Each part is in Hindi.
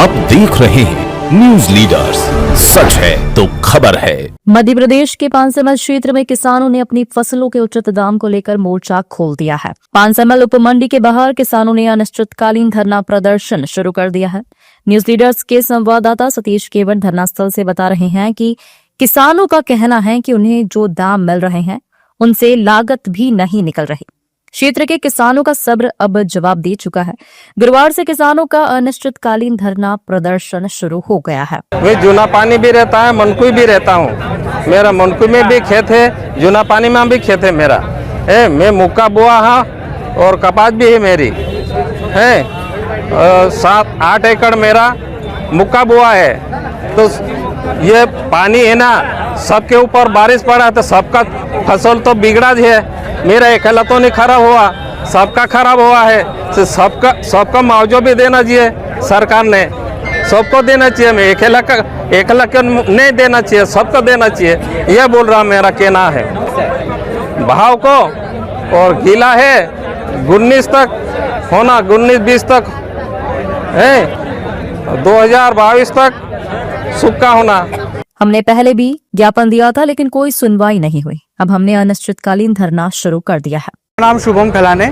आप देख रहे हैं न्यूज लीडर्स, सच है तो खबर है। मध्य प्रदेश के पानसैमल क्षेत्र में किसानों ने अपनी फसलों के उचित दाम को लेकर मोर्चा खोल दिया है। पानसैमल उपमंडी के बाहर किसानों ने अनिश्चितकालीन धरना प्रदर्शन शुरू कर दिया है। न्यूज लीडर्स के संवाददाता सतीश केवट धरना स्थल से बता रहे हैं कि किसानों का कहना है कि उन्हें जो दाम मिल रहे हैं उनसे लागत भी नहीं निकल रही। क्षेत्र के किसानों का सब्र अब जवाब दे चुका है। गुरुवार से किसानों का अनिश्चितकालीन धरना प्रदर्शन शुरू हो गया है। वे जूना पानी भी रहता है, मनकुई भी रहता हूँ। मेरा मनकुई में भी खेत है, जूना पानी में भी खेत है मेरा। मैं मुक्का बोआ हाँ और कपास भी है मेरी है। 7-8 एकड़ मेरा मुक्का बोआ है। तो ये पानी है ना, सबके ऊपर बारिश पड़ा तो सबका फसल तो बिगड़ा है। मेरा अकेला तो नहीं खराब हुआ, सबका खराब हुआ है। तो सबका मुआवजा भी देना चाहिए सरकार ने, सबको देना चाहिए। मैं अकेला को नहीं देना चाहिए, सबको देना चाहिए। यह बोल रहा मेरा कहना है। भाव को और गीला है 19 तक होना, 19-20 तक है, 2022 तक सूखा होना। हमने पहले भी ज्ञापन दिया था लेकिन कोई सुनवाई नहीं हुई। अब हमने अनिश्चितकालीन धरना शुरू कर दिया है। मेरा नाम शुभम खलाने,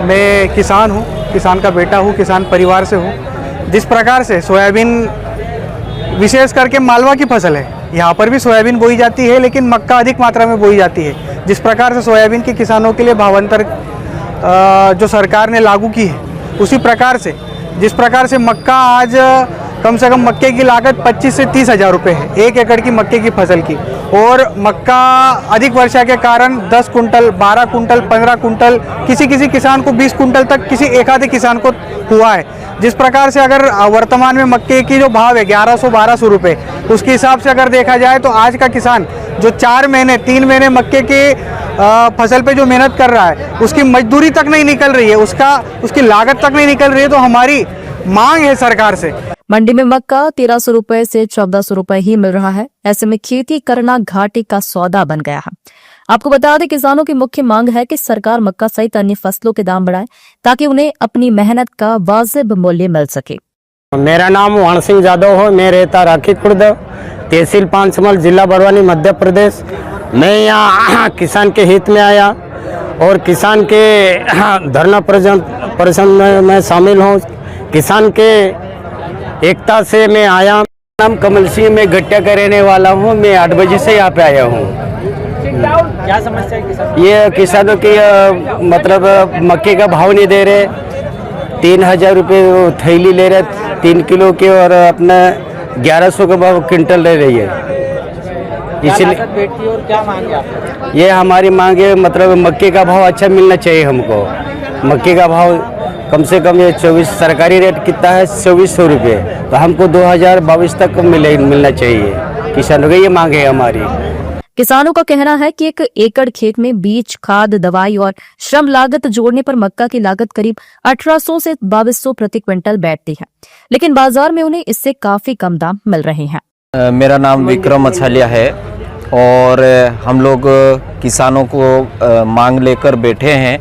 मैं किसान हूँ, किसान का बेटा हूँ, किसान परिवार से हूँ। जिस प्रकार से सोयाबीन विशेष करके मालवा की फसल है, यहाँ पर भी सोयाबीन बोई जाती है लेकिन मक्का अधिक मात्रा में बोई जाती है। जिस प्रकार से सोयाबीन के किसानों के लिए भावांतर जो सरकार ने लागू की है, उसी प्रकार से जिस प्रकार से मक्का आज कम से कम मक्के की लागत 25 से 30 हज़ार रुपये है 1 एकड़ की मक्के की फसल की। और मक्का अधिक वर्षा के कारण 10 कुंटल, 12 कुंटल, 15 कुंटल, किसी किसान को 20 कुंटल तक, किसी एक आधे किसान को हुआ है। जिस प्रकार से अगर वर्तमान में मक्के की जो भाव है 1100-1200 रुपये, उसके हिसाब से अगर देखा जाए तो आज का किसान जो 4 महीने 3 महीने मक्के के फसल पे जो मेहनत कर रहा है, उसकी मजदूरी तक नहीं निकल रही है, उसकी लागत तक नहीं निकल रही है। तो हमारी मांग है सरकार से। मंडी में मक्का 1300 रुपए से 1400 रुपए ही मिल रहा है। ऐसे में खेती करना घाटे का सौदा बन गया है। आपको बता दें, किसानों की मुख्य मांग है कि सरकार मक्का सहित अन्य फसलों के दाम बढ़ाए ताकि उन्हें अपनी मेहनत का वाजिब मूल्य मिल सके। मेरा नाम वाण सिंह यादव है, मैं रहता राखी खुर्द, तहसील पानसैमल, जिला बड़वानी, मध्य प्रदेश। मैं यहाँ किसान के हित में आया और किसान के धरना प्रदर्शन में मैं शामिल हूँ। किसान के एकता से मैं आया। नाम कमल सिंह, मैं गट्टिया का रहने वाला हूँ। मैं 8 बजे से यहाँ पे आया हूँ। क्या समस्या है किसान? ये किसानों की मतलब मक्के का भाव नहीं दे रहे, 3000 रुपये थैली ले रहे 3 किलो के, और अपना 1100 का भाव क्विंटल ले रही है। इसलिए और क्या मांगे आप? ये हमारी मांग है, मतलब मक्के का भाव अच्छा मिलना चाहिए हमको। मक्के का भाव कम से कम ये 24, सरकारी रेट कितना है 2400 रुपये, तो हमको 2022 तक मिलना चाहिए। किसानों की ये मांग है हमारी। किसानों का कहना है कि 1 एकड़ खेत में बीज, खाद, दवाई और श्रम लागत जोड़ने पर मक्का की लागत करीब 1800 से 2200 प्रति क्विंटल बैठती है, लेकिन बाजार में उन्हें इससे काफी कम दाम मिल रहे हैं। मेरा नाम विक्रम अछालिया है और हम लोग किसानों को मांग लेकर बैठे हैं।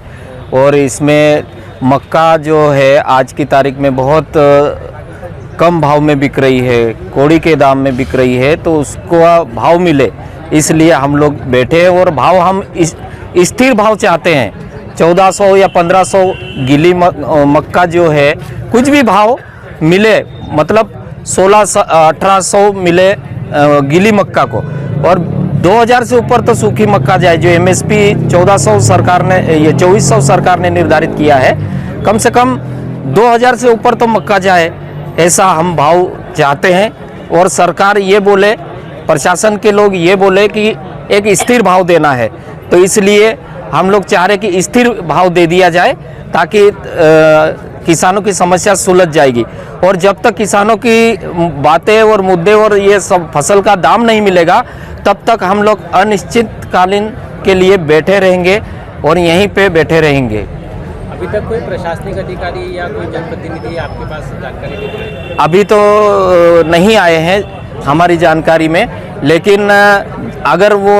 और इसमें मक्का जो है आज की तारीख में बहुत कम भाव में बिक रही है, कोड़ी के दाम में बिक रही है। तो उसको भाव मिले इसलिए हम लोग बैठे हैं। और भाव हम स्थिर भाव चाहते हैं, 1400 या 1500 गीली मक्का जो है, कुछ भी भाव मिले, मतलब 1600-1800 मिले गीली मक्का को, और 2000 से ऊपर तो सूखी मक्का जाए। जो MSP 1400 सरकार ने, ये 2400 सरकार ने निर्धारित किया है, कम से कम 2000 से ऊपर तो मक्का जाए, ऐसा हम भाव चाहते हैं। और सरकार ये बोले, प्रशासन के लोग ये बोले कि एक स्थिर भाव देना है, तो इसलिए हम लोग चाह रहे कि स्थिर भाव दे दिया जाए ताकि किसानों की समस्या सुलझ जाएगी। और जब तक किसानों की बातें और मुद्दे और ये सब फसल का दाम नहीं मिलेगा, तब तक हम लोग अनिश्चितकालीन के लिए बैठे रहेंगे और यहीं पे बैठे रहेंगे। अभी तक कोई प्रशासनिक अधिकारी या कोई जनप्रतिनिधि आपके पास जानकारी दे रहे हैं? अभी तो नहीं आए हैं हमारी जानकारी में, लेकिन अगर वो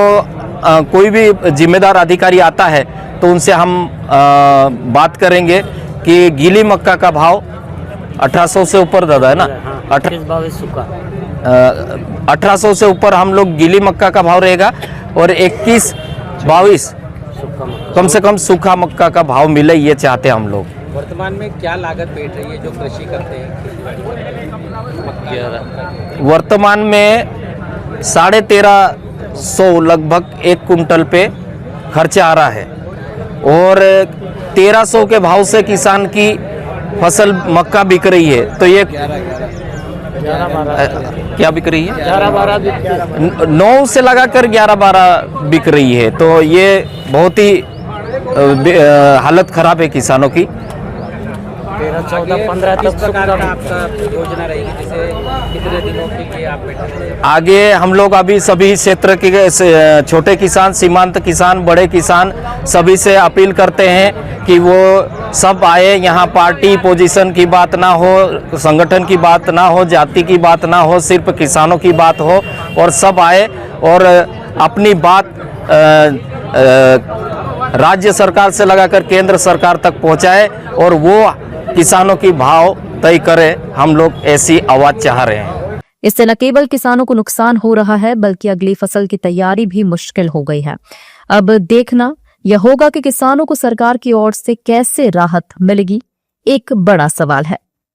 कोई भी जिम्मेदार अधिकारी आता है तो उनसे हम बात करेंगे कि गीली मक्का का भाव 1800 से ऊपर दादा है ना, सूखा 1800 से ऊपर हम लोग गीली मक्का का भाव रहेगा और 21-22 कम से कम सूखा मक्का का भाव मिले, ये चाहते हैं हम लोग। वर्तमान में क्या लागत बैठ रही है जो कृषि करते हैं खेती बाड़ी? वर्तमान में 1350 लगभग 1 कुंटल पे खर्चा आ रहा है और 1300 के भाव से किसान की फसल मक्का बिक रही है। तो ये क्या बिक रही है? 9 से लगाकर 11-12 बिक रही है। तो ये बहुत ही हालत खराब है किसानों की। 13-14-15 किस प्रकार का आपका योजना रहेगी, जैसे कितने दिनों के लिए आप बैठे? आगे हम लोग अभी सभी क्षेत्र के छोटे किसान, सीमांत किसान, बड़े किसान सभी से अपील करते हैं कि वो सब आए यहाँ। पार्टी पोजीशन की बात ना हो, संगठन की बात ना हो, जाति की बात ना हो, सिर्फ किसानों की बात हो और सब आए और अपनी बात राज्य सरकार से लगाकर केंद्र सरकार तक पहुँचाए और वो किसानों की भाव तय करे। हम लोग ऐसी आवाज चाह रहे हैं। इससे न केवल किसानों को नुकसान हो रहा है बल्कि अगली फसल की तैयारी भी मुश्किल हो गई है। अब देखना यह होगा कि किसानों को सरकार की ओर से कैसे राहत मिलेगी, एक बड़ा सवाल है।